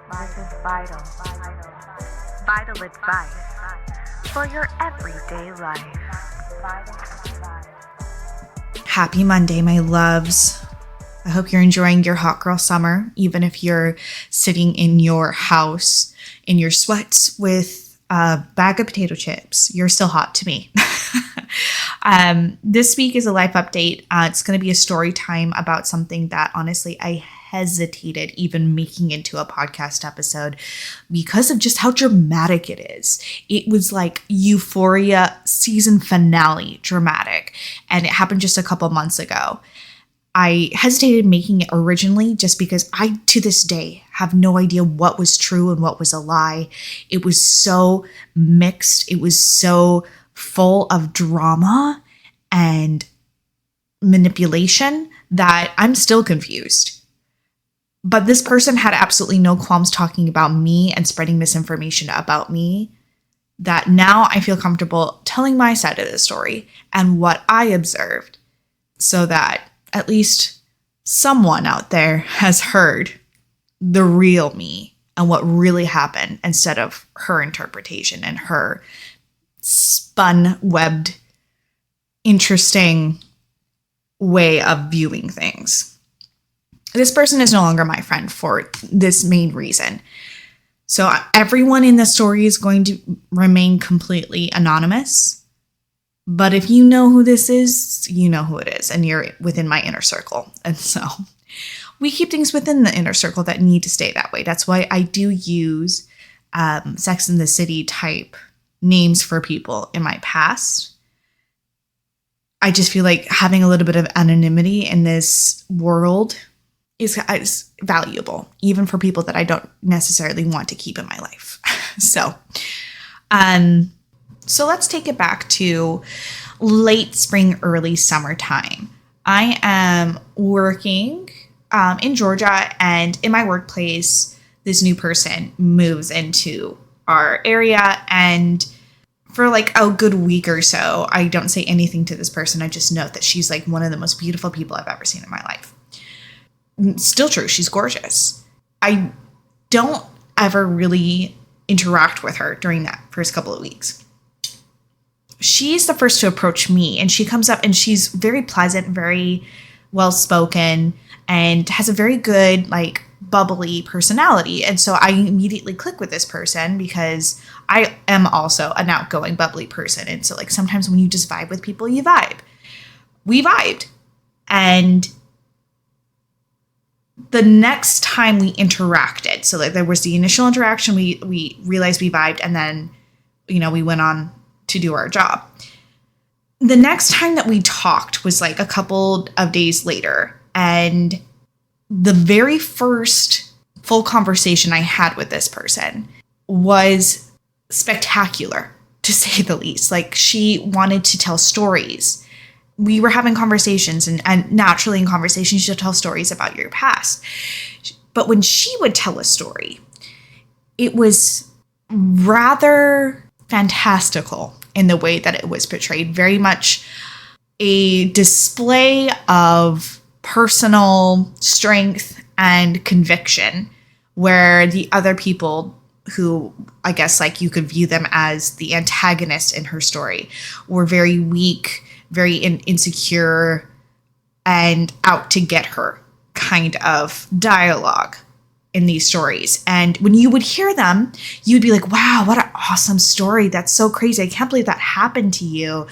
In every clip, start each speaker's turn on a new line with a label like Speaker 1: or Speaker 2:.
Speaker 1: This is vital. Vital advice for your everyday life.
Speaker 2: Happy Monday, my loves. I hope you're enjoying your hot girl summer, even if you're sitting in your house in your sweats with a bag of potato chips. You're still hot to me. This week is a life update. It's going to be a story time about something that honestly I hesitated even making into a podcast episode because of just how dramatic it is. It was like Euphoria season finale dramatic, and it happened just a couple months ago. I hesitated making it originally just because I, to this day, have no idea what was true and what was a lie. It was so mixed. It was so full of drama and manipulation that I'm still confused. But this person had absolutely no qualms talking about me and spreading misinformation about me, that now I feel comfortable telling my side of the story and what I observed, so that at least someone out there has heard the real me and what really happened instead of her interpretation and her spun, webbed, interesting way of viewing things. This person is no longer my friend for this main reason. So everyone in the story is going to remain completely anonymous. But if you know who this is, you know who it is, and you're within my inner circle. And so we keep things within the inner circle that need to stay that way. That's why I do use Sex and the City type names for people in my past. I just feel like having a little bit of anonymity in this world is valuable, even for people that I don't necessarily want to keep in my life. So let's take it back to late spring, early summertime. I am working in Georgia, and in my workplace, this new person moves into our area, and for like a good week or so, I don't say anything to this person. I just note that she's like one of the most beautiful people I've ever seen in my life. Still true, she's gorgeous. I don't ever really interact with her during that first couple of weeks. She's the first to approach me, and she comes up and she's very pleasant, very well-spoken, and has a very good, like, bubbly personality. And so I immediately click with this person because I am also an outgoing, bubbly person. And so, like, sometimes when you just vibe with people, you vibe. We vibed. And the next time we interacted, so like there was the initial interaction, we realized we vibed, and then, we went on to do our job. The next time that we talked was like a couple of days later, and the very first full conversation I had with this person was spectacular, to say the least. Like, she wanted to tell stories. We were having conversations, and naturally in conversations, you'll tell stories about your past. But when she would tell a story, it was rather fantastical in the way that it was portrayed. Very much a display of personal strength and conviction, where the other people, who I guess like you could view them as the antagonist in her story, were very weak, very insecure, and out to get her kind of dialogue in these stories. And when you would hear them, you'd be like, wow, what an awesome story. That's so crazy. I can't believe that happened to you.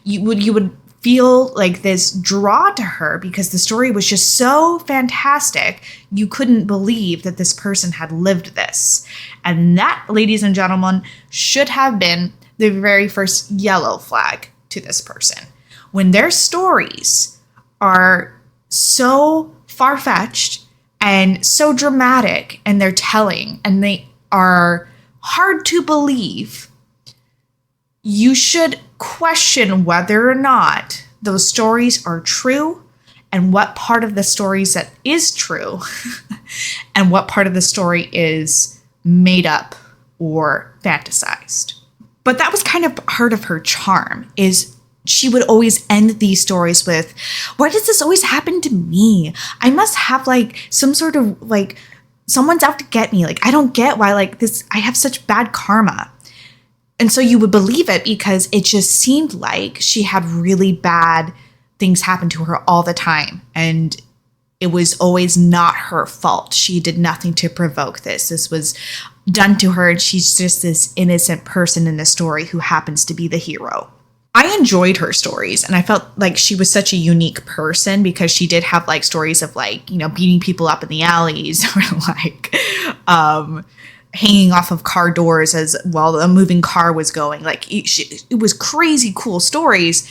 Speaker 2: You would feel like this draw to her because the story was just so fantastic. You couldn't believe that this person had lived this. And that, ladies and gentlemen, should have been the very first yellow flag to this person. When their stories are so far-fetched and so dramatic, and they're telling, and they are hard to believe, you should question whether or not those stories are true, and what part of the stories that is true and what part of the story is made up or fantasized. But that was kind of part of her charm, is she would always end these stories with, why does this always happen to me? I must have like some sort of like someone's out to get me. Like, I don't get why, like, this, I have such bad karma. And so you would believe it because it just seemed like she had really bad things happen to her all the time. And it was always not her fault. She did nothing to provoke this. This was done to her, and she's just this innocent person in the story who happens to be the hero. I enjoyed her stories, and I felt like she was such a unique person because she did have like stories of like, you know, beating people up in the alleys or like hanging off of car doors as while a moving car was going. Like it was crazy cool stories.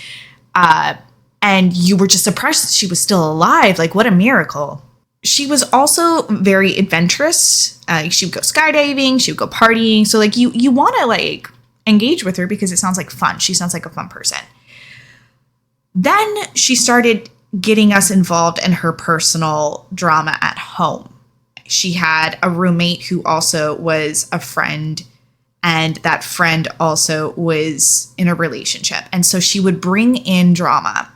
Speaker 2: And you were just surprised that she was still alive. Like, what a miracle. She was also very adventurous. She would go skydiving. She would go partying. So, like, you want to, like, engage with her because it sounds like fun. She sounds like a fun person. Then she started getting us involved in her personal drama at home. She had a roommate who also was a friend, and that friend also was in a relationship. And so she would bring in drama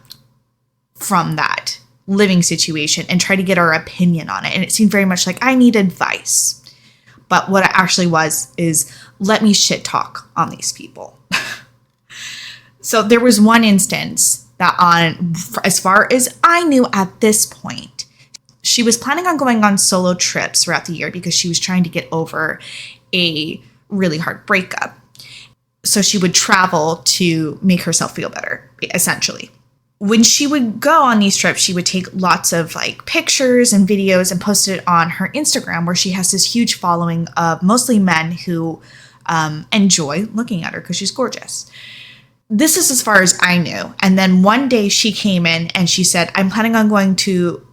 Speaker 2: from that living situation and try to get our opinion on it. And it seemed very much like I need advice. But what it actually was is, let me shit talk on these people. So there was one instance that as far as I knew at this point, she was planning on going on solo trips throughout the year because she was trying to get over a really hard breakup. So she would travel to make herself feel better, essentially. When she would go on these trips, she would take lots of like pictures and videos and post it on her Instagram, where she has this huge following of mostly men who enjoy looking at her because she's gorgeous. This is as far as I knew. And then one day she came in and she said, I'm planning on going to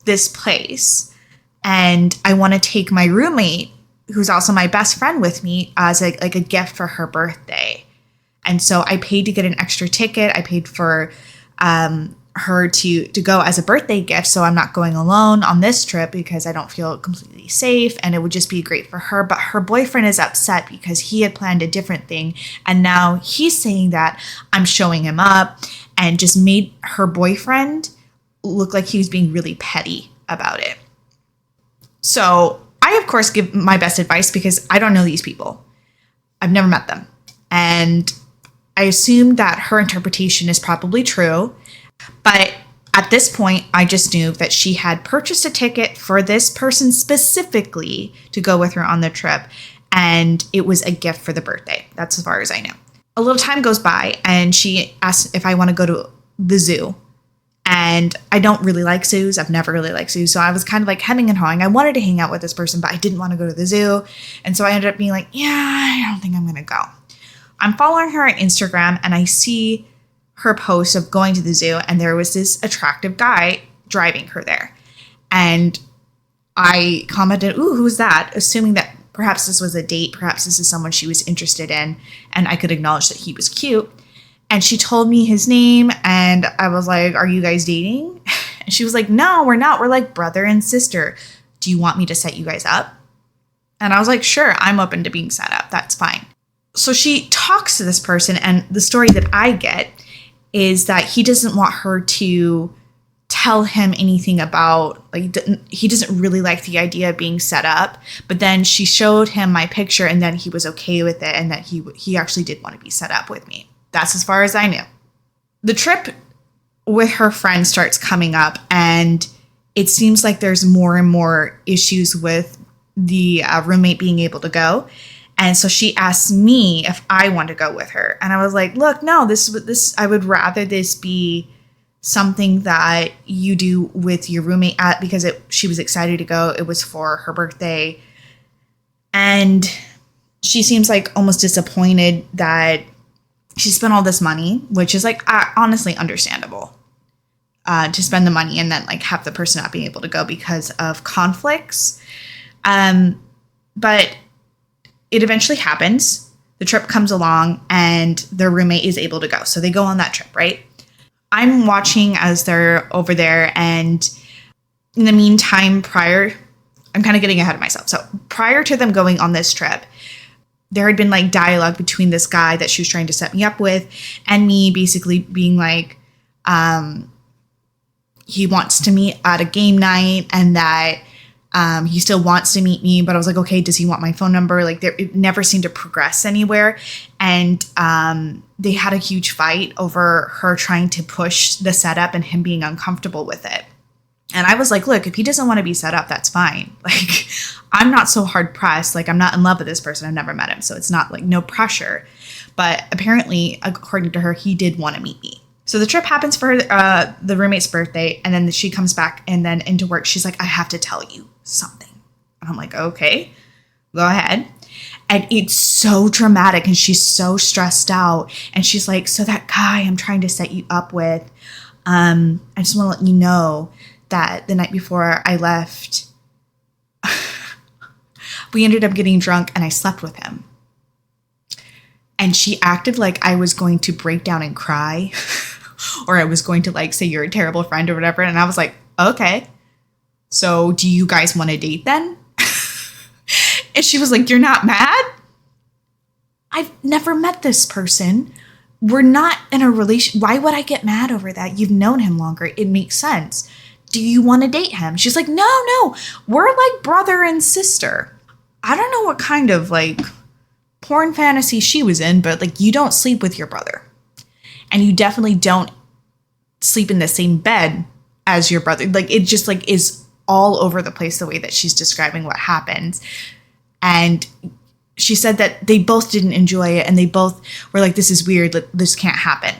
Speaker 2: this place, and I want to take my roommate, who's also my best friend, with me as a gift for her birthday. And so I paid to get an extra ticket. I paid for her to go as a birthday gift. So I'm not going alone on this trip because I don't feel completely safe, and it would just be great for her. But her boyfriend is upset because he had planned a different thing. And now he's saying that I'm showing him up, and just made her boyfriend look like he was being really petty about it. So I, of course, give my best advice because I don't know these people. I've never met them. And I assume that her interpretation is probably true. But at this point, I just knew that she had purchased a ticket for this person specifically to go with her on the trip. And it was a gift for the birthday. That's as far as I know. A little time goes by, and she asked if I want to go to the zoo. And I don't really like zoos. I've never really liked zoos. So I was kind of like hemming and hawing. I wanted to hang out with this person, but I didn't want to go to the zoo. And so I ended up being like, yeah, I don't think I'm going to go. I'm following her on Instagram, and I see her post of going to the zoo, and there was this attractive guy driving her there. And I commented, ooh, who's that? Assuming that perhaps this was a date, perhaps this is someone she was interested in, and I could acknowledge that he was cute. And she told me his name, and I was like, are you guys dating? And she was like, no, we're not. We're like brother and sister. Do you want me to set you guys up? And I was like, sure, I'm open to being set up. That's fine. So she talks to this person, and the story that I get is that he doesn't want her to tell him anything about, like, he doesn't really like the idea of being set up. But then she showed him my picture, and then he was okay with it, and that he actually did want to be set up with me. That's as far as I knew. The trip with her friend starts coming up, and it seems like there's more and more issues with the roommate being able to go. And so she asked me if I want to go with her. And I was like, look, no, I would rather this be something that you do with your roommate because she was excited to go. It was for her birthday. And she seems like almost disappointed that she spent all this money, which is like honestly understandable, to spend the money and then like have the person not being able to go because of conflicts. But it eventually happens. The trip comes along, and their roommate is able to go. So they go on that trip, right? I'm watching as they're over there. And in the meantime, I'm kind of getting ahead of myself. So prior to them going on this trip, there had been like dialogue between this guy that she was trying to set me up with and me, basically being like, he wants to meet at a game night, and that He still wants to meet me, but I was like, okay, does he want my phone number? Like, it never seemed to progress anywhere. And they had a huge fight over her trying to push the setup and him being uncomfortable with it. And I was like, look, if he doesn't want to be set up, that's fine. Like, I'm not so hard pressed. Like, I'm not in love with this person. I've never met him. So it's not like no pressure. But apparently, according to her, he did want to meet me. So the trip happens for the roommate's birthday. And then she comes back and then into work. She's like, I have to tell you something. And I'm like, okay, go ahead. And it's so dramatic. And she's so stressed out. And she's like, so that guy I'm trying to set you up with, I just want to let you know that the night before I left, we ended up getting drunk and I slept with him. And she acted like I was going to break down and cry or I was going to like say you're a terrible friend or whatever. And I was like, okay, so do you guys want to date then? And she was like, you're not mad? I've never met this person. We're not in a relation. Why would I get mad over that? You've known him longer. It makes sense. Do you want to date him? She's like, no, we're like brother and sister. I don't know what kind of like porn fantasy she was in, but like you don't sleep with your brother. And you definitely don't sleep in the same bed as your brother. Like it just like is all over the place the way that she's describing what happens. And she said that they both didn't enjoy it and they both were like, this is weird. Like, this can't happen.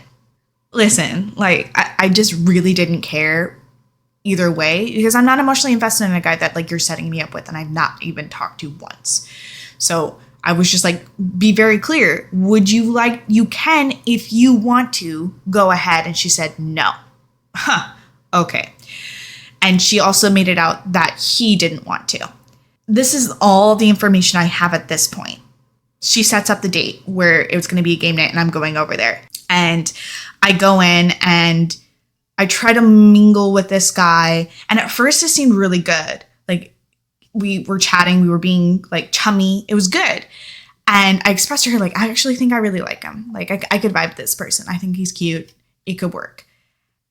Speaker 2: Listen, like I just really didn't care either way, because I'm not emotionally invested in a guy that like you're setting me up with and I've not even talked to once. So I was just like, be very clear. Would you like, you can, if you want to, go ahead. And she said, no. Okay. And she also made it out that he didn't want to. This is all the information I have at this point. She sets up the date where it was going to be a game night and I'm going over there. And I go in and I try to mingle with this guy. And at first it seemed really good. Like we were chatting, we were being like chummy. It was good. And I expressed to her, like, I actually think I really like him. Like I could vibe with this person. I think he's cute. It could work.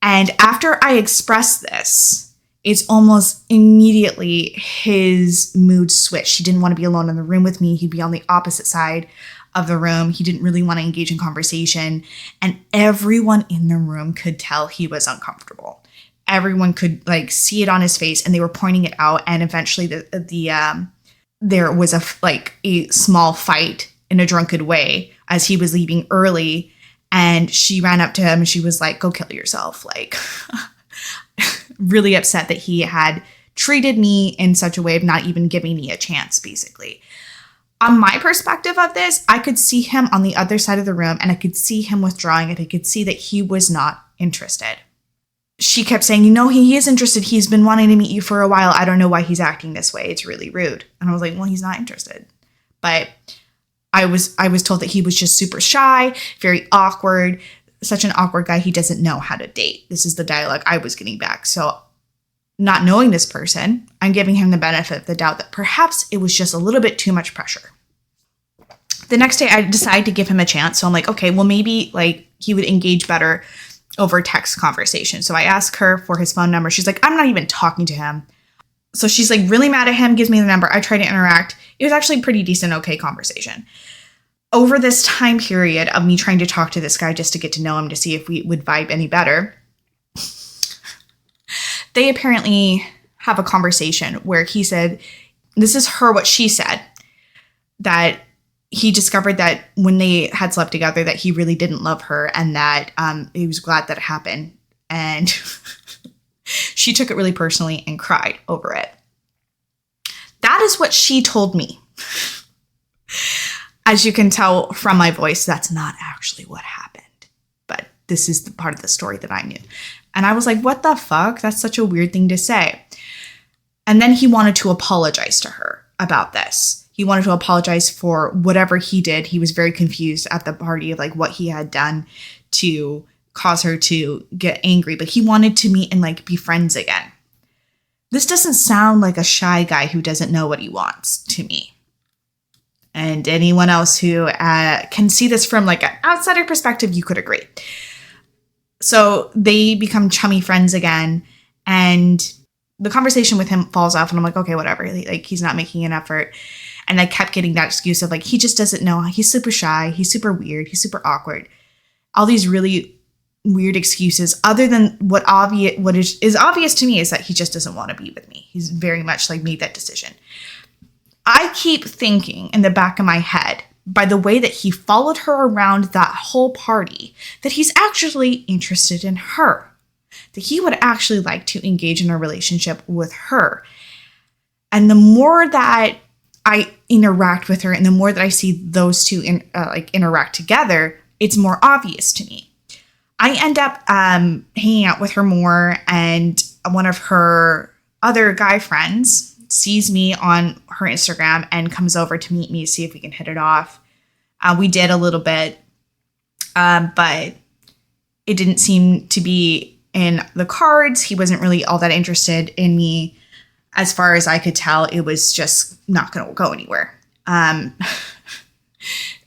Speaker 2: And after I expressed this, it's almost immediately his mood switched. He didn't want to be alone in the room with me. He'd be on the opposite side of the room. He didn't really want to engage in conversation. And everyone in the room could tell he was uncomfortable. Everyone could like see it on his face and they were pointing it out. And eventually there was a small fight in a drunken way as he was leaving early. And she ran up to him and she was like, go kill yourself. Like really upset that he had treated me in such a way of not even giving me a chance, basically. On my perspective of this, I could see him on the other side of the room and I could see him withdrawing and I could see that he was not interested. She kept saying, he is interested. He's been wanting to meet you for a while. I don't know why he's acting this way. It's really rude. And I was like, well, he's not interested. But I was told that he was just super shy, very awkward, such an awkward guy. He doesn't know how to date. This is the dialogue I was getting back. So not knowing this person, I'm giving him the benefit of the doubt that perhaps it was just a little bit too much pressure. The next day I decided to give him a chance. So I'm like, okay, well, maybe like he would engage better over text conversation. So I asked her for his phone number. She's like, I'm not even talking to him. So she's like really mad at him, gives me the number. I try to interact. It was actually pretty decent, okay conversation. Over this time period of me trying to talk to this guy just to get to know him to see if we would vibe any better, they apparently have a conversation where he said, this is what she said, that he discovered that when they had slept together that he really didn't love her and that he was glad that it happened. And she took it really personally and cried over it. That is what she told me. As you can tell from my voice, that's not actually what happened. But this is the part of the story that I knew. And I was like, what the fuck? That's such a weird thing to say. And then he wanted to apologize to her about this. He wanted to apologize for whatever he did. He was very confused at the party of like what he had done to cause her to get angry. But he wanted to meet and like be friends again. This doesn't sound like a shy guy who doesn't know what he wants to me. And anyone else who can see this from like an outsider perspective, you could agree. So they become chummy friends again. And the conversation with him falls off and I'm like, okay, whatever. Like he's not making an effort. And I kept getting that excuse of like, he just doesn't know. He's super shy. He's super weird. He's super awkward. All these really weird excuses other than what is obvious to me is that he just doesn't want to be with me. He's very much like made that decision. I keep thinking in the back of my head, by the way that he followed her around that whole party, that he's actually interested in her, that he would actually like to engage in a relationship with her. And the more that I interact with her and the more that I see those two interact together, it's more obvious to me. I end up hanging out with her more, and one of her other guy friends sees me on her Instagram and comes over to meet me to see if we can hit it off. We did a little bit, but it didn't seem to be in the cards. He wasn't really all that interested in me. As far as I could tell, it was just not going to go anywhere.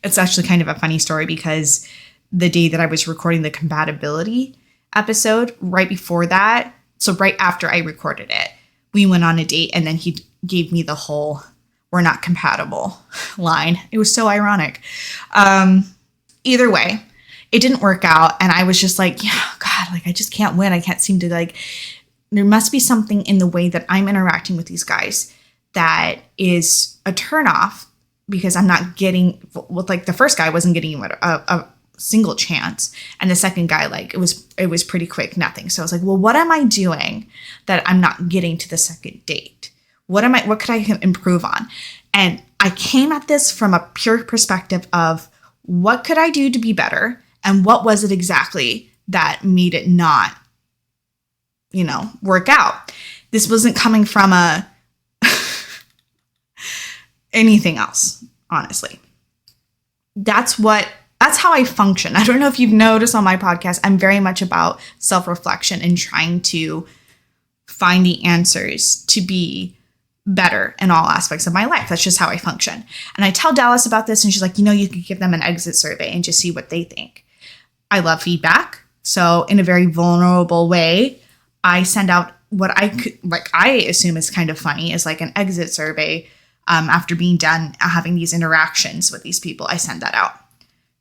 Speaker 2: It's actually kind of a funny story because the day that I was recording the compatibility episode, right before that, so right after I recorded it, we went on a date and then he gave me the whole "we're not compatible" line. It was so ironic. Either way, it didn't work out. And I was just like, yeah, God, like I just can't win. I can't seem to like, there must be something in the way that I'm interacting with these guys that is a turnoff because I'm not getting, with like the first guy wasn't getting a single chance. And the second guy, like it was pretty quick, nothing. So I was like, well, what am I doing that I'm not getting to the second date? What could I improve on? And I came at this from a pure perspective of what could I do to be better? And what was it exactly that made it not, work out? This wasn't coming from anything else, honestly. That's how I function. I don't know if you've noticed on my podcast, I'm very much about self-reflection and trying to find the answers to be better in all aspects of my life. That's just how I function. And I tell Dallas about this and she's like, you could give them an exit survey and just see what they think. I love feedback. So in a very vulnerable way, I send out what I assume is kind of funny is like an exit survey. After being done having these interactions with these people, I send that out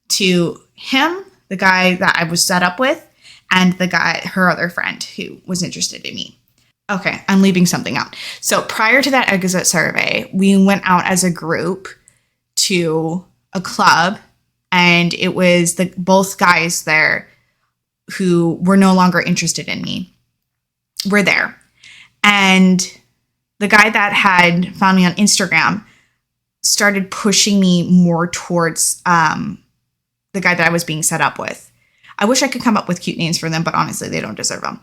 Speaker 2: to him, the guy that I was set up with, and the guy, her other friend who was interested in me. Okay, I'm leaving something out. So prior to that exit survey, we went out as a group to a club, and it was both guys there who were no longer interested in me were there. And the guy that had found me on Instagram started pushing me more towards the guy that I was being set up with. I wish I could come up with cute names for them, but honestly, they don't deserve them.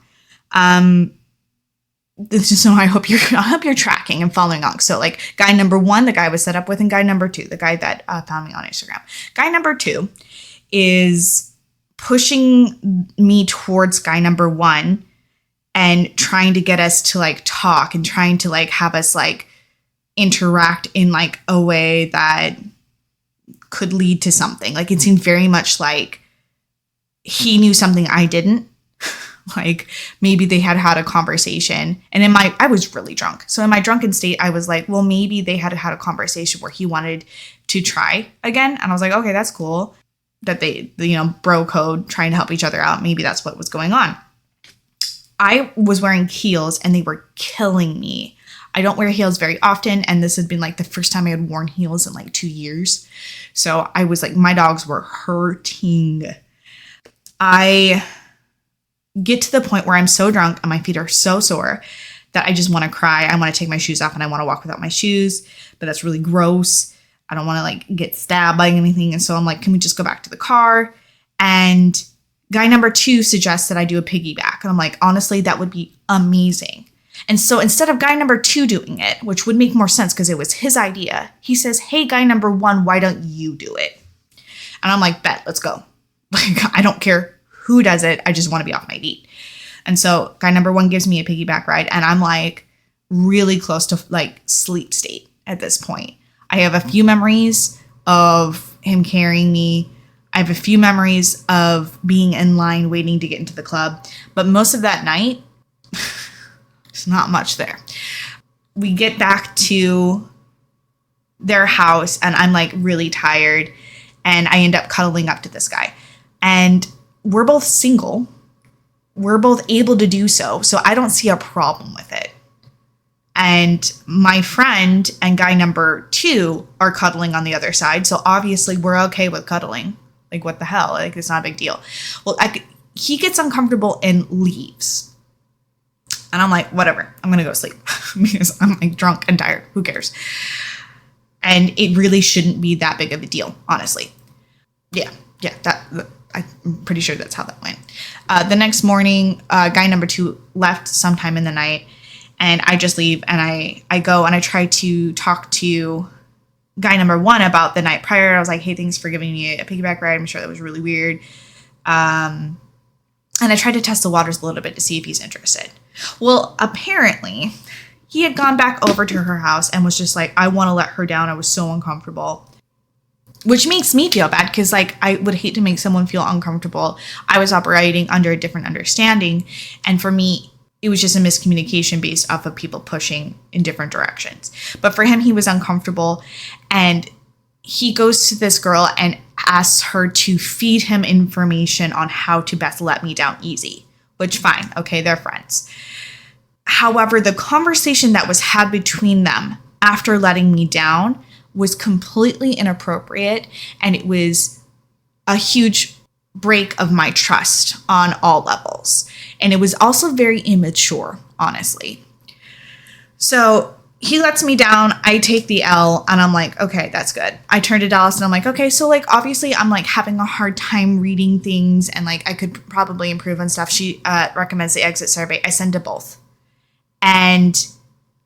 Speaker 2: So I hope you're tracking and following along. So like guy number 1, the guy I was set up with, and guy number 2, the guy that found me on Instagram. Guy number 2 is pushing me towards guy number 1 and trying to get us to like talk and trying to like have us like interact in like a way that could lead to something. Like it seemed very much like he knew something I didn't. Like maybe they had a conversation, and I was really drunk. So in my drunken state, I was like, well, maybe they had a conversation where he wanted to try again. And I was like, okay, that's cool that they, bro code, trying to help each other out. Maybe that's what was going on. I was wearing heels and they were killing me. I don't wear heels very often. And this had been like the first time I had worn heels in like 2 years. So I was like, my dogs were hurting. I get to the point where I'm so drunk and my feet are so sore that I just want to cry. I want to take my shoes off and I want to walk without my shoes, but that's really gross. I don't want to like get stabbed by anything. And so I'm like, can we just go back to the car? And guy number 2 suggests that I do a piggyback. And I'm like, honestly, that would be amazing. And so instead of guy number 2 doing it, which would make more sense because it was his idea, he says, hey, guy number 1, why don't you do it? And I'm like, bet, let's go. Like, I don't care who does it. I just want to be off my feet. And so guy number 1 gives me a piggyback ride, and I'm like really close to like sleep state at this point. I have a few memories of him carrying me. I have a few memories of being in line waiting to get into the club. But most of that night, There's not much there. We get back to their house and I'm like really tired and I end up cuddling up to this guy. And we're both single. We're both able to do so. So I don't see a problem with it. And my friend and guy number 2 are cuddling on the other side. So obviously we're okay with cuddling. Like, what the hell? Like, it's not a big deal. Well, he gets uncomfortable and leaves. And I'm like, whatever, I'm going to go sleep because I'm like drunk and tired. Who cares? And it really shouldn't be that big of a deal, honestly. Yeah, I'm pretty sure that's how that went. The next morning, guy number 2 left sometime in the night. And I just leave and I go and I try to talk to guy number 1 about the night prior. I was like, hey, thanks for giving me a piggyback ride. I'm sure that was really weird. And I tried to test the waters a little bit to see if he's interested. Well, apparently he had gone back over to her house and was just like, I want to let her down. I was so uncomfortable. Which makes me feel bad because, like, I would hate to make someone feel uncomfortable. I was operating under a different understanding. And for me, it was just a miscommunication based off of people pushing in different directions. But for him, he was uncomfortable. And he goes to this girl and asks her to feed him information on how to best let me down easy. Which, fine. Okay, they're friends. However, the conversation that was had between them after letting me down was completely inappropriate, and it was a huge break of my trust on all levels. And it was also very immature, honestly. So he lets me down. I take the L and I'm like, okay, that's good. I turn to Dallas and I'm like, okay, so like obviously I'm like having a hard time reading things and like I could probably improve on stuff. She recommends the exit survey. I send to both. And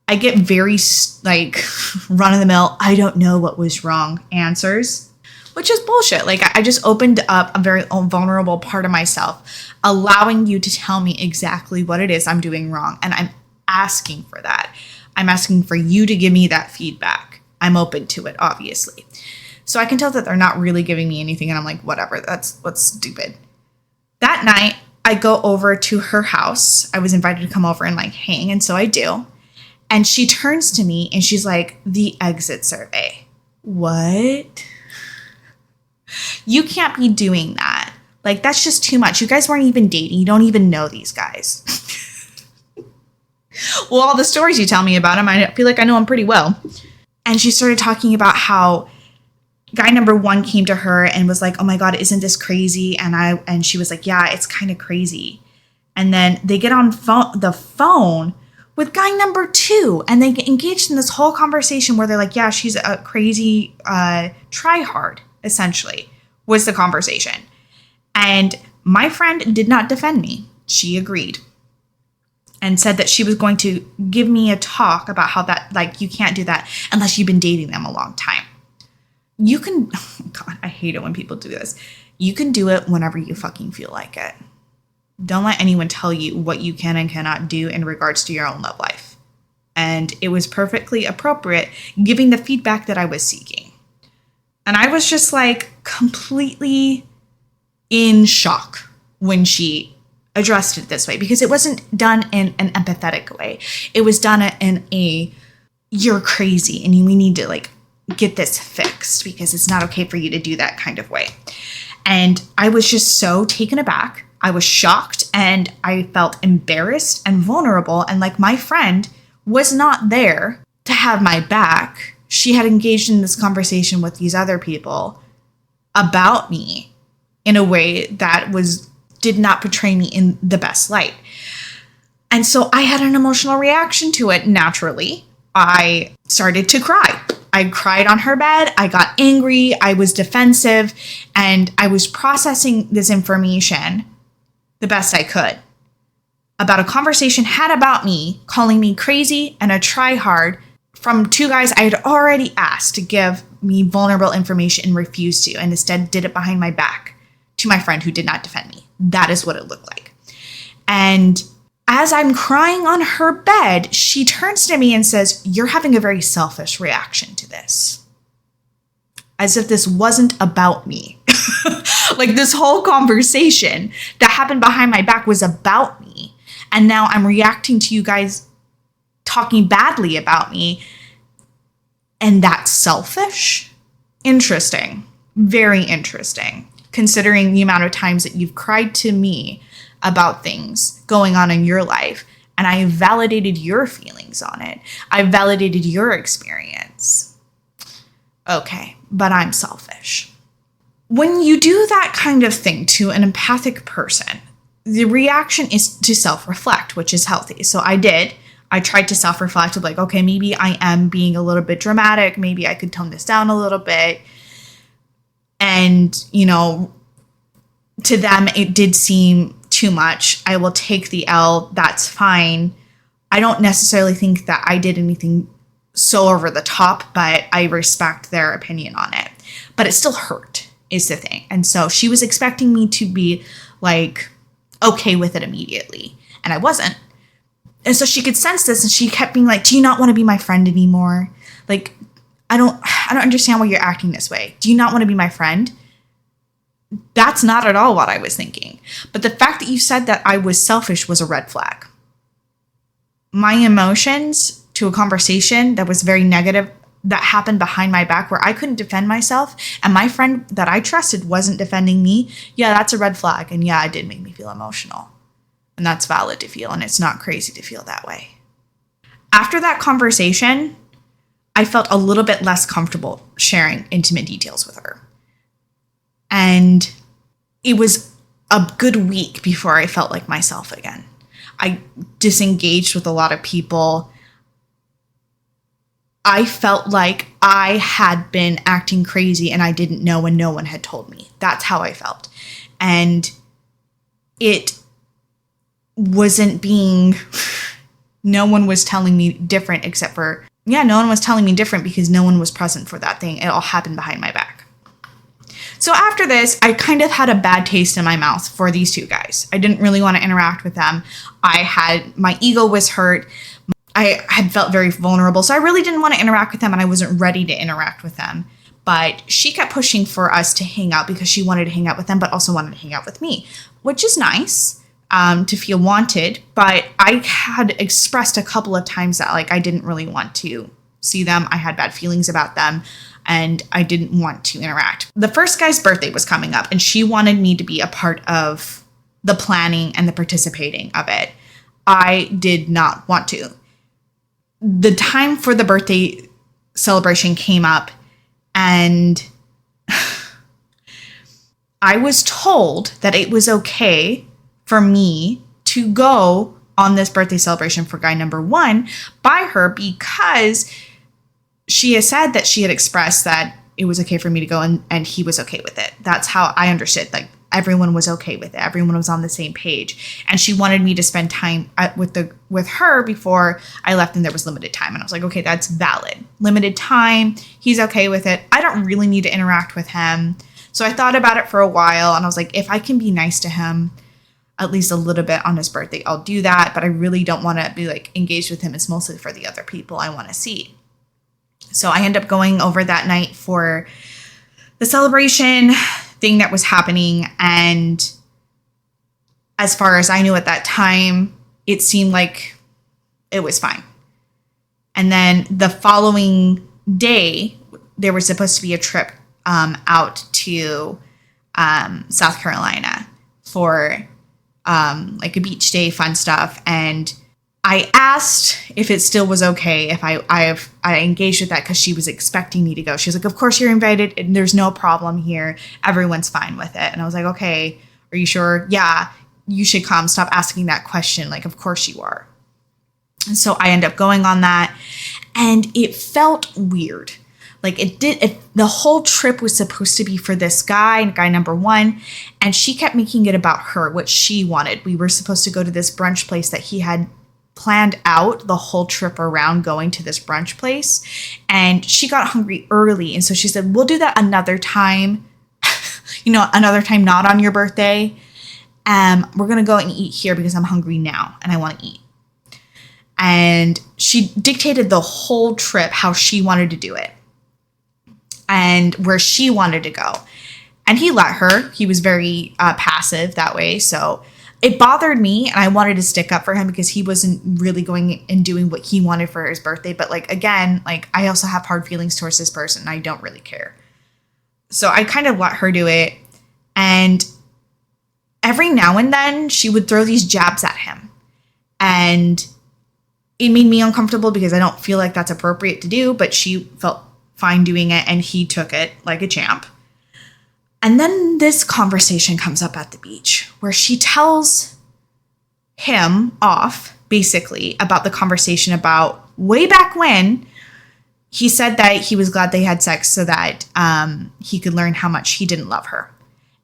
Speaker 2: I get very like run of the mill, I don't know what was wrong answers, which is bullshit. Like, I just opened up a very vulnerable part of myself, allowing you to tell me exactly what it is I'm doing wrong. And I'm asking for that. I'm asking for you to give me that feedback. I'm open to it, obviously. So I can tell that they're not really giving me anything. And I'm like, whatever, what's stupid. That night, I go over to her house. I was invited to come over and like hang. And so I do. And she turns to me and she's like, the exit survey. What? You can't be doing that. Like, that's just too much. You guys weren't even dating. You don't even know these guys. Well, all the stories you tell me about him, I feel like I know him pretty well. And she started talking about how guy number 1 came to her and was like, oh my God, isn't this crazy? And she was like, yeah, it's kind of crazy. And then they get on the phone with guy number 2 and they get engaged in this whole conversation where they're like, yeah, she's a crazy try-hard, essentially, was the conversation. And my friend did not defend me. She agreed and said that she was going to give me a talk about how that, like, you can't do that unless you've been dating them a long time. You can, oh God, I hate it when people do this. You can do it whenever you fucking feel like it. Don't let anyone tell you what you can and cannot do in regards to your own love life. And it was perfectly appropriate giving the feedback that I was seeking. And I was just like completely in shock when she addressed it this way, because it wasn't done in an empathetic way. It was done in a, you're crazy and we need to like get this fixed because it's not okay for you to do that kind of way. And I was just so taken aback. I was shocked and I felt embarrassed and vulnerable. And like, my friend was not there to have my back. She had engaged in this conversation with these other people about me in a way that did not portray me in the best light. And so I had an emotional reaction to it. Naturally, I started to cry. I cried on her bed. I got angry. I was defensive, and I was processing this information the best I could about a conversation had about me, calling me crazy and a tryhard from 2 guys I had already asked to give me vulnerable information and refused to, and instead did it behind my back to my friend who did not defend me. That is what it looked like. And as I'm crying on her bed, she turns to me and says, you're having a very selfish reaction to this. As if this wasn't about me. Like, this whole conversation that happened behind my back was about me. And now I'm reacting to you guys talking badly about me. And that's selfish? Interesting. Very interesting. Considering the amount of times that you've cried to me about things going on in your life, and I validated your feelings on it. I validated your experience. Okay, but I'm selfish. When you do that kind of thing to an empathic person, the reaction is to self-reflect, which is healthy. So I tried to self-reflect of like, okay, maybe I am being a little bit dramatic. Maybe I could tone this down a little bit. And, to them, it did seem too much. I will take the L. That's fine. I don't necessarily think that I did anything so over the top, but I respect their opinion on it. But it still hurt is the thing. And so she was expecting me to be like, okay with it immediately. And I wasn't. And so she could sense this, and she kept being like, do you not want to be my friend anymore? Like, I don't understand why you're acting this way. Do you not want to be my friend? That's not at all what I was thinking. But the fact that you said that I was selfish was a red flag. My emotions to a conversation that was very negative, that happened behind my back, where I couldn't defend myself, and my friend that I trusted wasn't defending me. Yeah, that's a red flag. And yeah, it did make me feel emotional. And that's valid to feel, and it's not crazy to feel that way. After that conversation, I felt a little bit less comfortable sharing intimate details with her. And it was a good week before I felt like myself again. I disengaged with a lot of people. I felt like I had been acting crazy and I didn't know, and no one had told me. That's how I felt. And it wasn't being, no one was telling me different except for, no one was telling me different because no one was present for that thing. It all happened behind my back. So after this, I kind of had a bad taste in my mouth for these two guys. I didn't really want to interact with them. My ego was hurt. I had felt very vulnerable. So I really didn't want to interact with them, and I wasn't ready to interact with them. But she kept pushing for us to hang out because she wanted to hang out with them, but also wanted to hang out with me, which is nice. To feel wanted, but I had expressed a couple of times that like I didn't really want to see them. I had bad feelings about them, and I didn't want to interact. The first guy's birthday was coming up, and she wanted me to be a part of the planning and the participating of it. I did not want to. The time for the birthday celebration came up, and I was told that it was okay for me to go on this birthday celebration for guy number one by her, because she has said that she had expressed that it was okay for me to go, and he was okay with it. That's how I understood. Like, everyone was okay with it. Everyone was on the same page. And she wanted me to spend time with her before I left, and there was limited time. And I was like, okay, that's valid. Limited time. He's okay with it. I don't really need to interact with him. So I thought about it for a while, and I was like, if I can be nice to him at least a little bit on his birthday, I'll do that. But I really don't want to be like engaged with him. It's mostly for the other people I want to see. So I end up going over that night for the celebration thing that was happening. And as far as I knew at that time, it seemed like it was fine. And then the following day, there was supposed to be a trip out to South Carolina for like a beach day, fun stuff. And I asked if it still was okay if I engaged with that, because she was expecting me to go. She was like, of course you're invited, and there's no problem here. Everyone's fine with it. And I was like, okay, are you sure? Yeah, you should come. Stop asking that question. Like, of course you are. And so I end up going on that, and it felt weird. Like the whole trip was supposed to be for this guy number one, and she kept making it about her, what she wanted. We were supposed to go to this brunch place that he had planned out the whole trip around going to this brunch place, and she got hungry early. And so she said, we'll do that another time, another time, not on your birthday. We're going to go and eat here because I'm hungry now and I want to eat. And she dictated the whole trip how she wanted to do it and where she wanted to go. And he let her. He was very passive that way. So It bothered me, and I wanted to stick up for him because he wasn't really going and doing what he wanted for his birthday. But like, again, like I also have hard feelings towards this person. And I don't really care. So I kind of let her do it. And every now and then she would throw these jabs at him. And it made me uncomfortable because I don't feel like that's appropriate to do, but she felt fine doing it and he took it like a champ. And then this conversation comes up at the beach where she tells him off, basically, about the conversation about way back when he said that he was glad they had sex so that he could learn how much he didn't love her.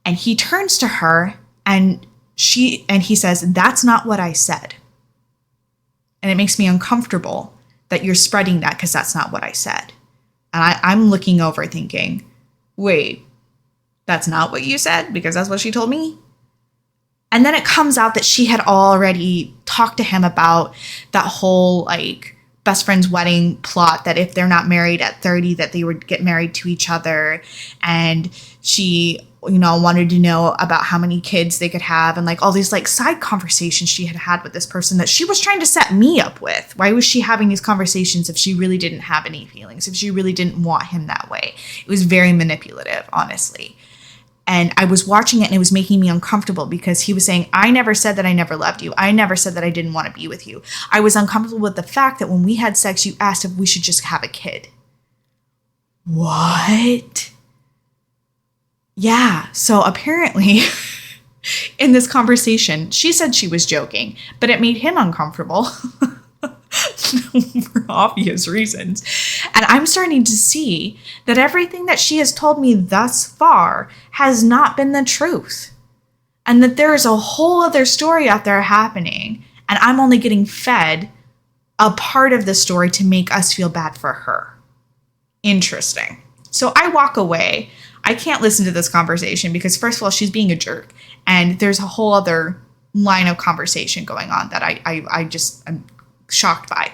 Speaker 2: And he turns to her and he says, "That's not what I said." And it makes me uncomfortable that you're spreading that because that's not what I said. And I'm looking over thinking, wait, that's not what you said? Because that's what she told me? And then it comes out that she had already talked to him about that whole like best friend's wedding plot, that if they're not married at 30, that they would get married to each other. And she, wanted to know about how many kids they could have and like all these like side conversations she had had with this person that she was trying to set me up with. Why was she having these conversations if she really didn't have any feelings, if she really didn't want him that way? It was very manipulative, honestly. And I was watching it and it was making me uncomfortable because he was saying, I never said that I never loved you. I never said that I didn't want to be with you. I was uncomfortable with the fact that when we had sex, you asked if we should just have a kid. What? Yeah. So apparently in this conversation, she said she was joking, but it made him uncomfortable for obvious reasons. And I'm starting to see that everything that she has told me thus far has not been the truth. And that there is a whole other story out there happening. And I'm only getting fed a part of the story to make us feel bad for her. Interesting. So I walk away. I can't listen to this conversation because, first of all, she's being a jerk. And there's a whole other line of conversation going on that I'm shocked by.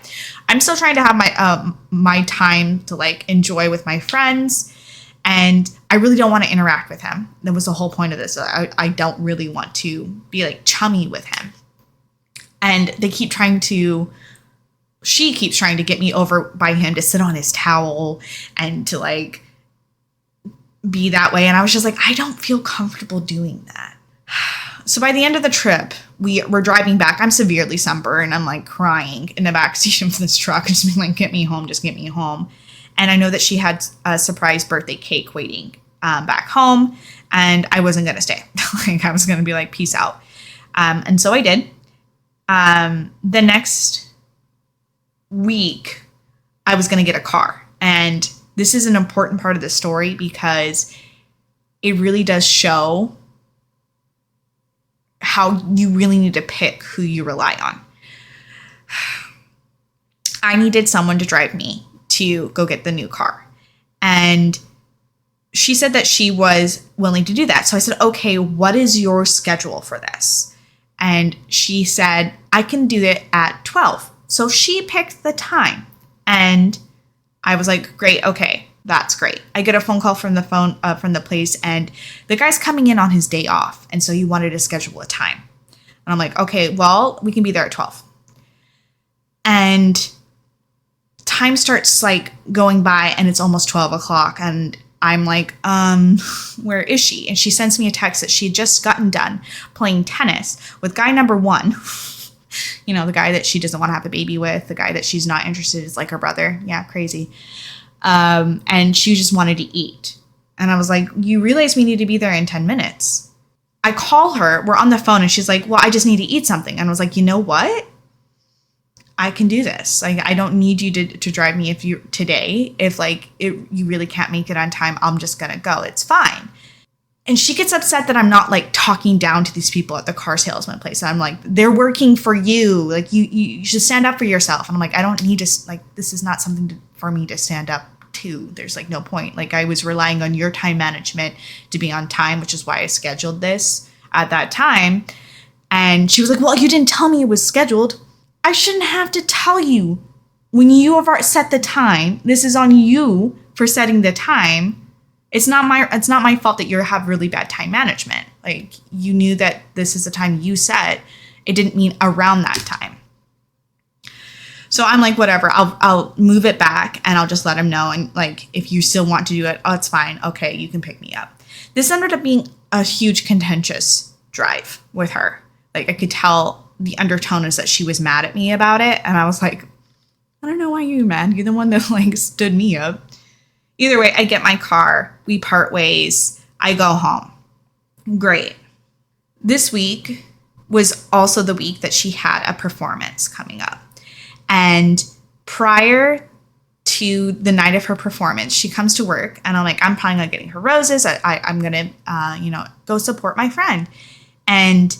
Speaker 2: I'm still trying to have my time to like enjoy with my friends, and I really don't want to interact with him. That was the whole point of this. I don't really want to be like chummy with him. And she keeps trying to get me over by him to sit on his towel and to like be that way. And I was just like, I don't feel comfortable doing that. So by the end of the trip, we're driving back. I'm severely sunburned. I'm like crying in the backseat of this truck, just being like, get me home, just get me home. And I know that she had a surprise birthday cake waiting back home, and I wasn't going to stay. Like I was going to be like, peace out. And so I did. The next week, I was going to get a car. And this is an important part of the story because it really does show how you really need to pick who you rely on. I needed someone to drive me to go get the new car. And she said that she was willing to do that. So I said, okay, what is your schedule for this? And she said, I can do it at 12. So she picked the time. And I was like, great, okay, that's great. I get a phone call from the place, and the guy's coming in on his day off. And so he wanted to schedule a time. And I'm like, okay, well, we can be there at 12. And time starts like going by and it's almost 12 o'clock. And I'm like, where is she? And she sends me a text that she had just gotten done playing tennis with guy number one. The guy that she doesn't want to have a baby with, the guy that she's not interested in is like her brother. Yeah, crazy. And she just wanted to eat. And I was like, you realize we need to be there in 10 minutes. I call her, we're on the phone, and she's like, well, I just need to eat something. And I was like, you know what? I can do this. Like, I don't need you to drive me today. If you really can't make it on time, I'm just going to go. It's fine. And she gets upset that I'm not like talking down to these people at the car salesman place. And I'm like, they're working for you. Like you should stand up for yourself. And I'm like, I don't need to, like, this is not something for me to stand up to. There's like no point. Like I was relying on your time management to be on time, which is why I scheduled this at that time. And she was like, well, you didn't tell me it was scheduled. I shouldn't have to tell you when you have set the time. This is on you for setting the time. It's not my fault that you have really bad time management. Like, you knew that this is the time you set. It didn't mean around that time. So I'm like, whatever, I'll move it back and I'll just let him know. And like, if you still want to do it, oh, it's fine. Okay, you can pick me up. This ended up being a huge contentious drive with her. Like, I could tell the undertone is that she was mad at me about it. And I was like, I don't know why you're mad. You're the one that like stood me up. Either way, I get my car. We part ways. I go home. Great. This week was also the week that she had a performance coming up. And prior to the night of her performance, she comes to work and I'm like, I'm planning on getting her roses. I'm going to, go support my friend. And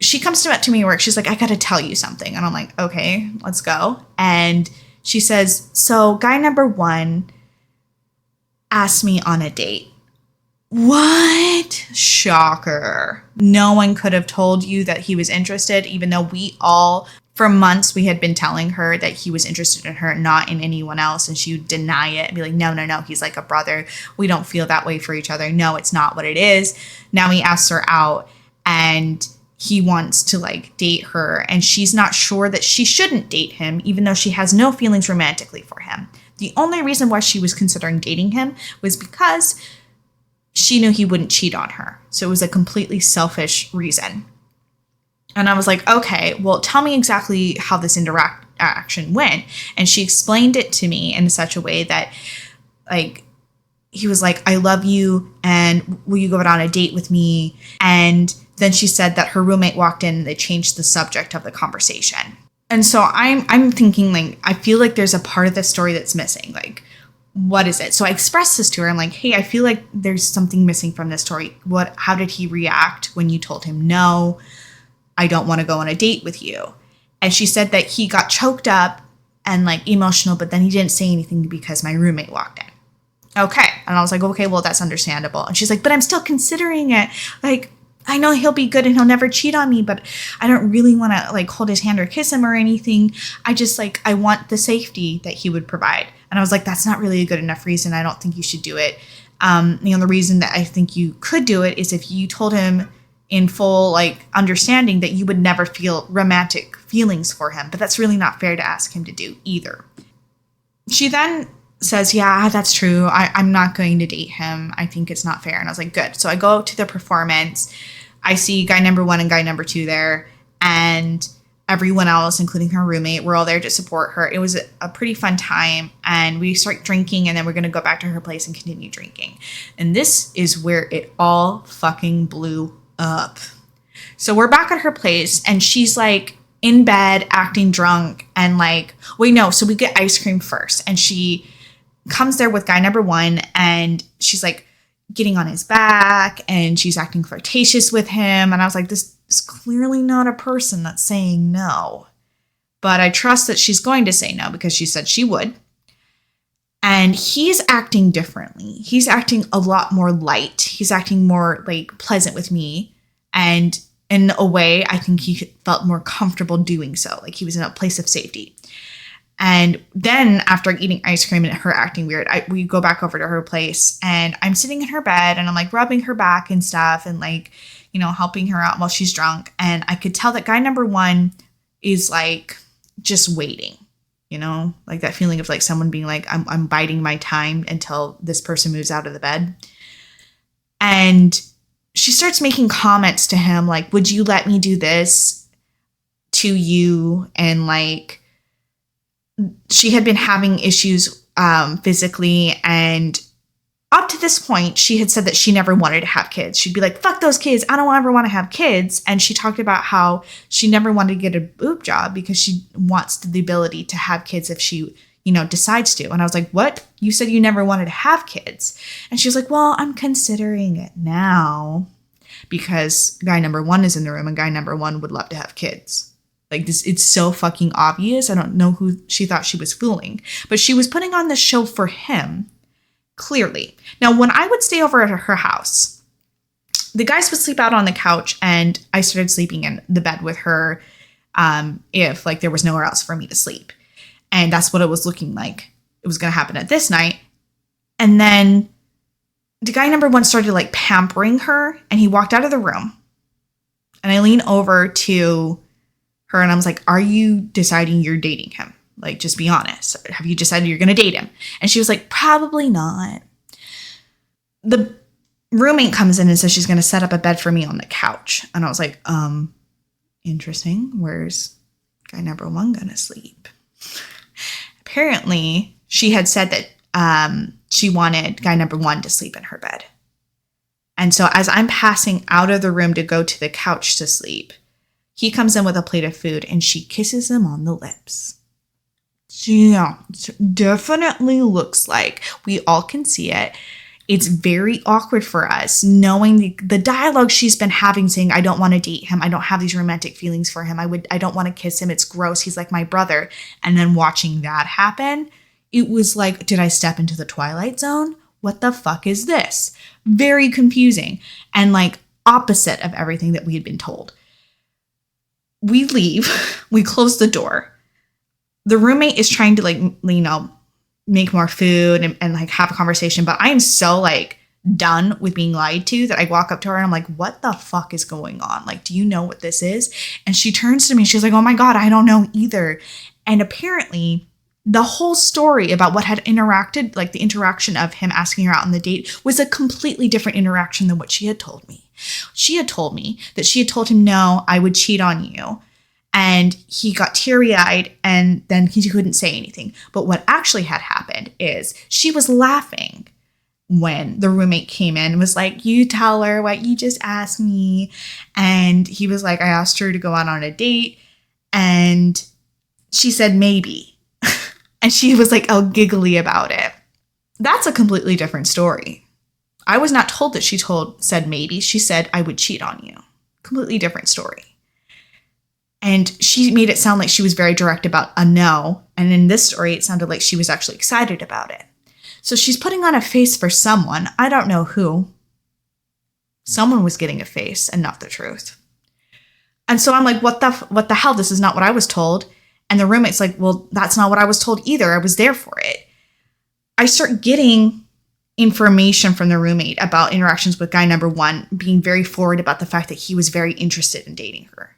Speaker 2: she comes to me at work. She's like, I got to tell you something. And I'm like, okay, let's go. And she says, so guy number 1 asked me on a date. What? Shocker. No one could have told you that he was interested, even though for months, we had been telling her that he was interested in her, not in anyone else. And she would deny it and be like, no, he's like a brother. We don't feel that way for each other. No, it's not what it is. Now he asks her out and he wants to like date her. And she's not sure that she shouldn't date him, even though she has no feelings romantically for him. The only reason why she was considering dating him was because she knew he wouldn't cheat on her. So it was a completely selfish reason. And I was like, okay, well, tell me exactly how this interaction went. And she explained it to me in such a way that, like, he was like, I love you, and will you go out on a date with me? And then she said that her roommate walked in and they changed the subject of the conversation. And so I'm thinking, like, I feel like there's a part of the story that's missing. Like, what is it? So I expressed this to her. I'm like, hey, I feel like there's something missing from this story. How did he react when you told him no? I don't want to go on a date with you. And she said that he got choked up and like emotional, but then he didn't say anything because my roommate walked in. Okay. And I was like, okay, well, that's understandable. And she's like, but I'm still considering it. Like, I know he'll be good and he'll never cheat on me, but I don't really want to like hold his hand or kiss him or anything. I just like, I want the safety that he would provide. And I was like, that's not really a good enough reason. I don't think you should do it. The reason that I think you could do it is if you told him in full like understanding that you would never feel romantic feelings for him. But that's really not fair to ask him to do either. She then says, yeah, that's true. I'm not going to date him. I think it's not fair. And I was like, good. So I go to the performance. I see guy number 1 and guy number 2 there. And everyone else, including her roommate, we're all there to support her. It was a pretty fun time. And we start drinking and then we're going to go back to her place and continue drinking. And this is where it all fucking blew up. So we're back at her place and she's like in bed acting drunk and like, wait, no. So we get ice cream first and she comes there with guy number 1 and she's like getting on his back and she's acting flirtatious with him. And I was like, this is clearly not a person that's saying no, but I trust that she's going to say no because she said she would. And he's acting differently. He's acting a lot more light. He's acting more like pleasant with me. And in a way, I think he felt more comfortable doing so. Like he was in a place of safety. And then after eating ice cream and her acting weird, we go back over to her place and I'm sitting in her bed and I'm like rubbing her back and stuff and like, helping her out while she's drunk. And I could tell that guy number 1 is like just waiting. Like that feeling of like someone being like, I'm biding my time until this person moves out of the bed. And she starts making comments to him like, would you let me do this to you? And like, she had been having issues physically. And up to this point, she had said that she never wanted to have kids. She'd be like, fuck those kids. I don't ever want to have kids. And she talked about how she never wanted to get a boob job because she wants the ability to have kids if she, decides to. And I was like, what? You said you never wanted to have kids. And she was like, well, I'm considering it now because guy number 1 is in the room and guy number 1 would love to have kids. Like this, it's so fucking obvious. I don't know who she thought she was fooling, but she was putting on this show for him. Clearly. Now, when I would stay over at her house, the guys would sleep out on the couch and I started sleeping in the bed with her if like there was nowhere else for me to sleep. And that's what it was looking like. It was going to happen at this night. And then the guy number one started like pampering her, and he walked out of the room. And I lean over to her and I was like, are you deciding you're dating him? Like, just be honest. Have you decided you're going to date him? And she was like, probably not. The roommate comes in and says she's going to set up a bed for me on the couch. And I was like, interesting. Where's guy number one going to sleep? Apparently, she had said that she wanted guy number one to sleep in her bed. And so as I'm passing out of the room to go to the couch to sleep, he comes in with a plate of food and she kisses him on the lips. Yeah, definitely looks like we all can see it. It's very awkward for us knowing the dialogue she's been having, saying, I don't want to date him. I don't have these romantic feelings for him. I don't want to kiss him. It's gross. He's like my brother. And then watching that happen, it was like, did I step into the Twilight Zone? What the fuck is this? Very confusing and like opposite of everything that we had been told. We leave. We close the door. The roommate is trying to like, make more food and like have a conversation. But I am so like done with being lied to that I walk up to her and I'm like, what the fuck is going on? Like, do you know what this is? And she turns to me. She's like, oh my God, I don't know either. And apparently the whole story about what had interacted, like the interaction of him asking her out on the date, was a completely different interaction than what she had told me. She had told me that she had told him, no, I would cheat on you. And he got teary-eyed and then he couldn't say anything. But what actually had happened is she was laughing when the roommate came in and was like, you tell her what you just asked me. And he was like, I asked her to go out on a date. And she said, maybe. And she was like, all giggly about it. That's a completely different story. I was not told that she said maybe. She said, I would cheat on you. Completely different story. And she made it sound like she was very direct about a no. And in this story, it sounded like she was actually excited about it. So she's putting on a face for someone. I don't know who. Someone was getting a face and not the truth. And so I'm like, what the hell? This is not what I was told. And the roommate's like, well, that's not what I was told either. I was there for it. I start getting information from the roommate about interactions with guy number one, being very forward about the fact that he was very interested in dating her.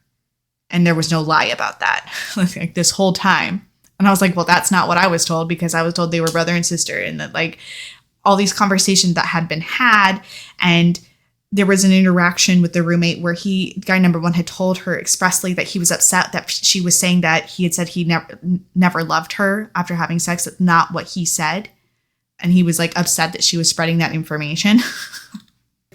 Speaker 2: And there was no lie about that like this whole time. And I was like, well, that's not what I was told, because I was told they were brother and sister, and that like all these conversations that had been had. And there was an interaction with the roommate where guy number one had told her expressly that he was upset that she was saying that he had said he never loved her after having sex. That's not what he said. And he was like upset that she was spreading that information.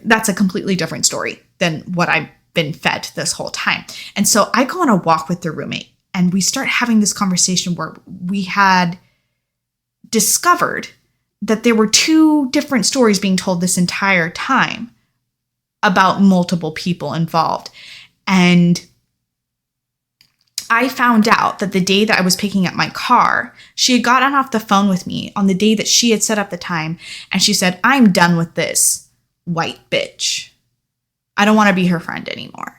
Speaker 2: That's a completely different story than what I've been fed this whole time. And so I go on a walk with the roommate and we start having this conversation where we had discovered that there were two different stories being told this entire time about multiple people involved. And I found out that the day that I was picking up my car, she had gotten off the phone with me on the day that she had set up the time. And she said, I'm done with this white bitch. I don't want to be her friend anymore.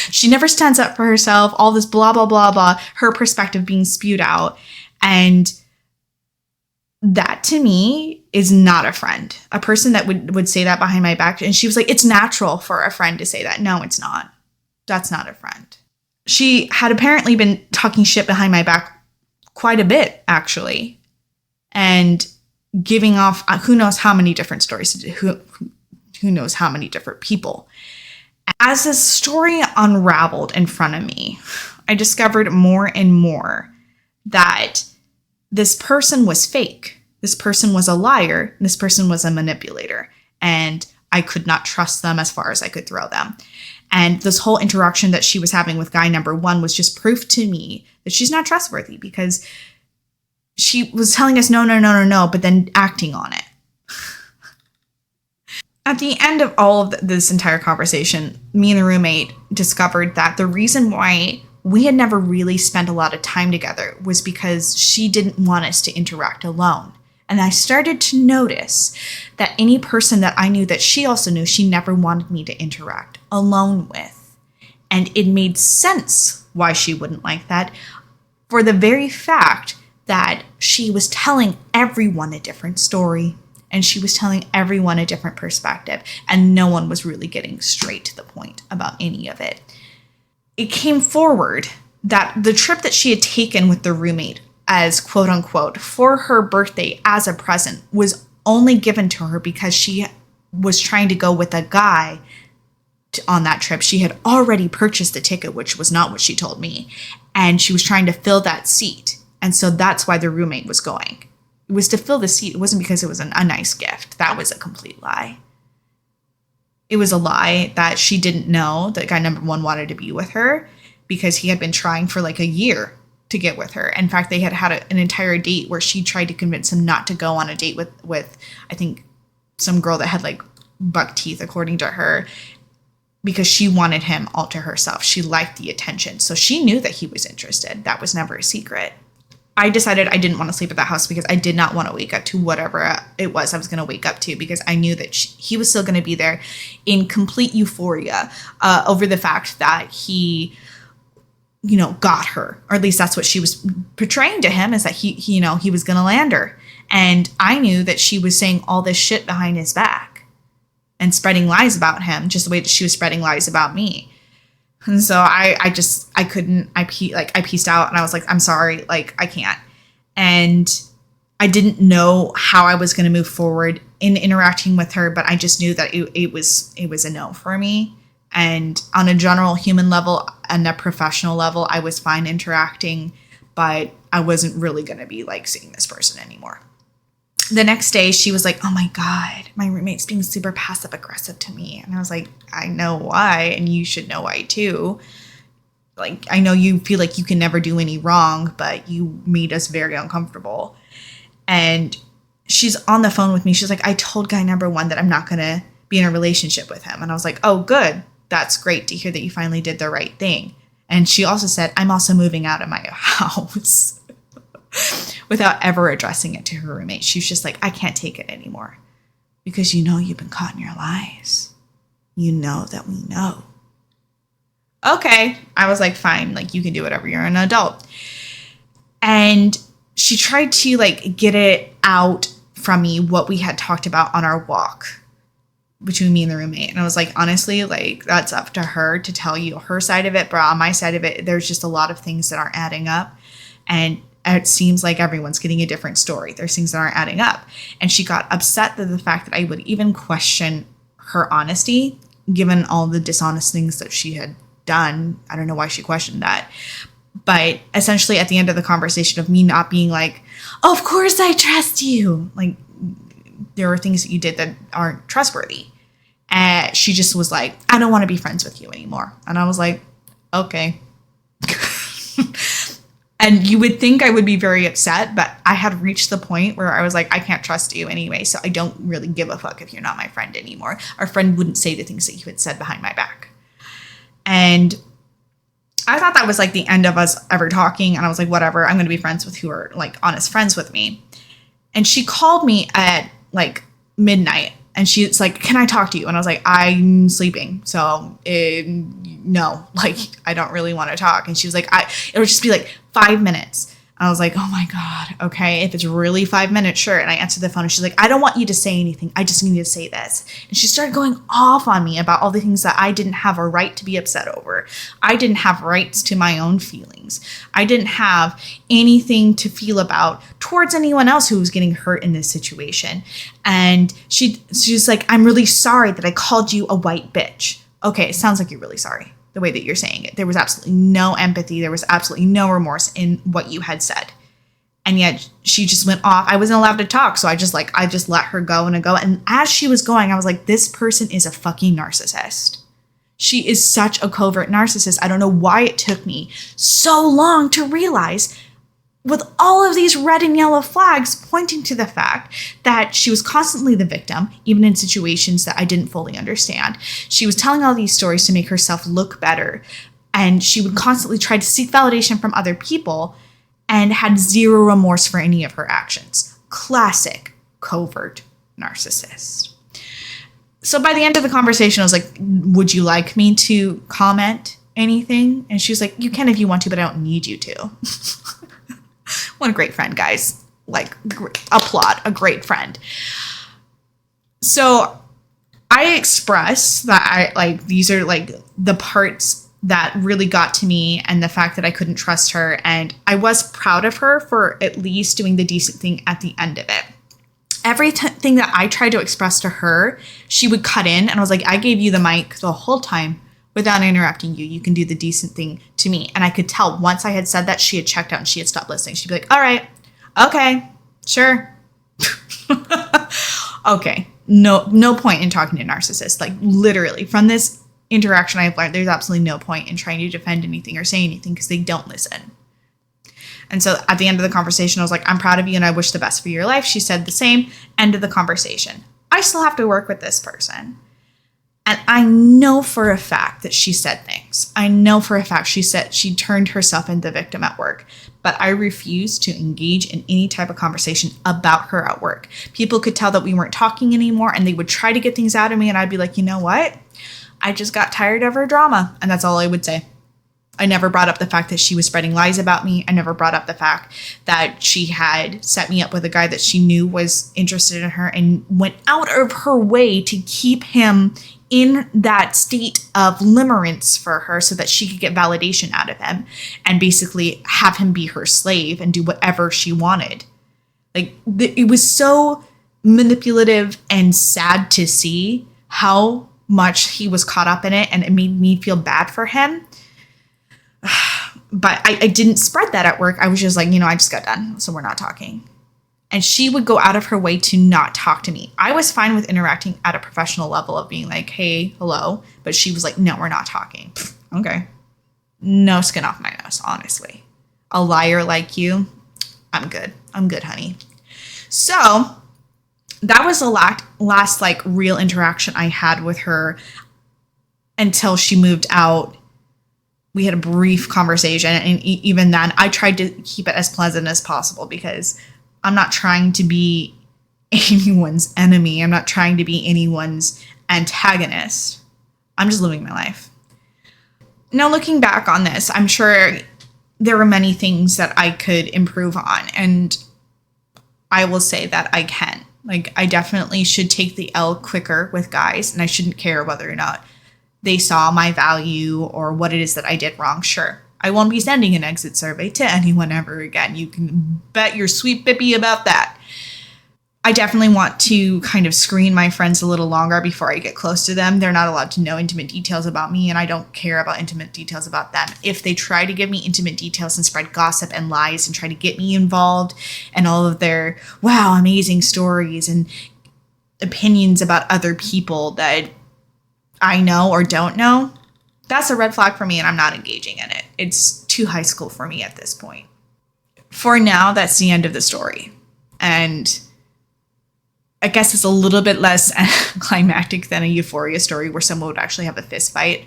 Speaker 2: She never stands up for herself, all this blah, blah, blah, blah, her perspective being spewed out. And that to me is not a friend. A person that would say that behind my back. And she was like, it's natural for a friend to say that. No, it's not. That's not a friend. She had apparently been talking shit behind my back quite a bit, actually. And giving off who knows how many different stories to who knows how many different people. As this story unraveled in front of me, I discovered more and more that this person was fake. This person was a liar. This person was a manipulator. And I could not trust them as far as I could throw them. And this whole interaction that she was having with guy number one was just proof to me that she's not trustworthy, because she was telling us no, but then acting on it. At the end of all of this entire conversation, me and the roommate discovered that the reason why we had never really spent a lot of time together was because she didn't want us to interact alone. And I started to notice that any person that I knew that she also knew, she never wanted me to interact alone with. And it made sense why she wouldn't like that, for the very fact that she was telling everyone a different story. And she was telling everyone a different perspective. And no one was really getting straight to the point about any of it. It came forward that the trip that she had taken with the roommate as quote unquote for her birthday as a present was only given to her because she was trying to go with a guy on that trip. She had already purchased a ticket, which was not what she told me. And she was trying to fill that seat. And so that's why the roommate was going. It was to fill the seat. It wasn't because it was a nice gift. That was a complete lie. It was a lie that she didn't know that guy number one wanted to be with her because he had been trying for like a year to get with her. In fact, they had had an entire date where she tried to convince him not to go on a date with I think, some girl that had like buck teeth, according to her, because she wanted him all to herself. She liked the attention. So she knew that he was interested. That was never a secret. I decided I didn't want to sleep at the house because I did not want to wake up to whatever it was I was going to wake up to, because I knew that he was still going to be there in complete euphoria over the fact that he, got her, or at least that's what she was portraying to him, is that he was going to land her. And I knew that she was saying all this shit behind his back and spreading lies about him, just the way that she was spreading lies about me. And so I pieced out and I was like, I'm sorry, like I can't. And I didn't know how I was going to move forward in interacting with her, but I just knew that it was a no for me. And on a general human level and a professional level, I was fine interacting, but I wasn't really going to be like seeing this person anymore. The next day she was like, oh my God, my roommate's being super passive aggressive to me. And I was like, I know why. And you should know why too. Like, I know you feel like you can never do any wrong, but you made us very uncomfortable. And she's on the phone with me. She's like, I told guy number one that I'm not going to be in a relationship with him. And I was like, oh, good. That's great to hear that you finally did the right thing. And she also said, I'm also moving out of my house. Without ever addressing it to her roommate. She was just like, I can't take it anymore. Because you've been caught in your lies. You know that we know. Okay. I was like, fine. Like, you can do whatever. You're an adult. And she tried to like get it out from me what we had talked about on our walk between me and the roommate. And I was like, honestly, like, that's up to her to tell you her side of it. But on my side of it, there's just a lot of things that aren't adding up. And it seems like everyone's getting a different story. There's things that aren't adding up. And she got upset at the fact that I would even question her honesty, given all the dishonest things that she had done. I don't know why she questioned that. But essentially at the end of the conversation of me not being like, of course I trust you. Like, there are things that you did that aren't trustworthy. And she just was like, I don't want to be friends with you anymore. And I was like, okay. And you would think I would be very upset, but I had reached the point where I was like, I can't trust you anyway, so I don't really give a fuck if you're not my friend anymore. Our friend wouldn't say the things that you had said behind my back. And I thought that was like the end of us ever talking. And I was like, whatever, I'm going to be friends with who are like honest friends with me. And she called me at like midnight. And she's like, can I talk to you? And I was like, I'm sleeping. So no, like, I don't really want to talk. And she was like, it'll just be like 5 minutes. And I was like, oh my God. Okay. If it's really 5 minutes, sure. And I answered the phone and she's like, I don't want you to say anything. I just need you to say this. And she started going off on me about all the things that I didn't have a right to be upset over. I didn't have rights to my own feelings. I didn't have anything to feel about towards anyone else who was getting hurt in this situation. And she's like, I'm really sorry that I called you a white bitch. Okay. It sounds like you're really sorry. The way that you're saying it. There was absolutely no empathy. There was absolutely no remorse in what you had said. And yet she just went off. I wasn't allowed to talk. So I just let her go and go. And as she was going, I was like, this person is a fucking narcissist. She is such a covert narcissist. I don't know why it took me so long to realize, with all of these red and yellow flags pointing to the fact that she was constantly the victim, even in situations that I didn't fully understand. She was telling all these stories to make herself look better. And she would constantly try to seek validation from other people and had zero remorse for any of her actions. Classic covert narcissist. So by the end of the conversation, I was like, would you like me to comment anything? And she was like, you can if you want to, but I don't need you to. What a great friend, guys. Like, applaud, a great friend. So I express that I like, these are like the parts that really got to me, and the fact that I couldn't trust her. And I was proud of her for at least doing the decent thing at the end of it. Everything that I tried to express to her, she would cut in, and I was like, I gave you the mic the whole time without interrupting you. You can do the decent thing to me. And I could tell once I had said that, she had checked out and she had stopped listening. She'd be like, all right, okay, sure. Okay. No point in talking to narcissists. Like, literally, from this interaction I've learned, there's absolutely no point in trying to defend anything or say anything, because they don't listen. And so at the end of the conversation, I was like, I'm proud of you and I wish the best for your life. She said the same. End of the conversation. I still have to work with this person. And I know for a fact that she said things. I know for a fact she said she turned herself into the victim at work. But I refused to engage in any type of conversation about her at work. People could tell that we weren't talking anymore, and they would try to get things out of me. And I'd be like, you know what? I just got tired of her drama. And that's all I would say. I never brought up the fact that she was spreading lies about me. I never brought up the fact that she had set me up with a guy that she knew was interested in her, and went out of her way to keep him in that state of limerence for her so that she could get validation out of him and basically have him be her slave and do whatever she wanted. Like, it was so manipulative and sad to see how much he was caught up in it, and it made me feel bad for him. But I didn't spread that at work. I was just like, I just got done, so we're not talking. And she would go out of her way to not talk to me. I was fine with interacting at a professional level of being like, hey, hello. But she was like, no, we're not talking. Okay. No skin off my nose, honestly. A liar like you, I'm good. I'm good, honey. So that was the last like real interaction I had with her until she moved out. We had a brief conversation, and even then I tried to keep it as pleasant as possible, because I'm not trying to be anyone's enemy. I'm not trying to be anyone's antagonist. I'm just living my life. Now, looking back on this, I'm sure there were many things that I could improve on, and I will say that I can. Like, I definitely should take the L quicker with guys, and I shouldn't care whether or not they saw my value or what it is that I did wrong. Sure, I won't be sending an exit survey to anyone ever again. You can bet your sweet bippy about that. I definitely want to kind of screen my friends a little longer before I get close to them. They're not allowed to know intimate details about me, and I don't care about intimate details about them. If they try to give me intimate details and spread gossip and lies and try to get me involved and all of their, wow, amazing stories and opinions about other people that I know or don't know, that's a red flag for me, and I'm not engaging in it. It's too high school for me at this point. For now, that's the end of the story. And I guess it's a little bit less climactic than a Euphoria story where someone would actually have a fist fight.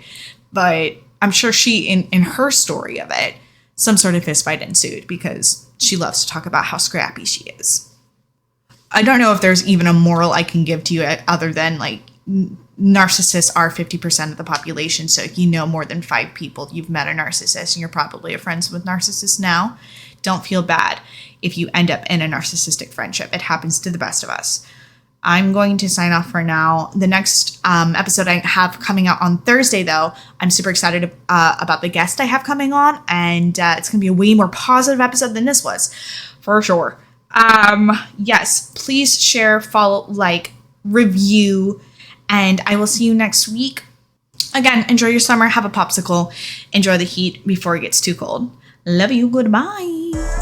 Speaker 2: But I'm sure she, in her story of it, some sort of fist fight ensued, because she loves to talk about how scrappy she is. I don't know if there's even a moral I can give to you other than, like, narcissists are 50% of the population. So if you know more than 5 people, you've met a narcissist, and you're probably friends with narcissists now. Don't feel bad if you end up in a narcissistic friendship. It happens to the best of us. I'm going to sign off for now. The next episode I have coming out on Thursday, though, I'm super excited about the guest I have coming on, and it's going to be a way more positive episode than this was, for sure. Yes, please share, follow, like, review, and I will see you next week. Again, enjoy your summer. Have a popsicle. Enjoy the heat before it gets too cold. Love you. Goodbye.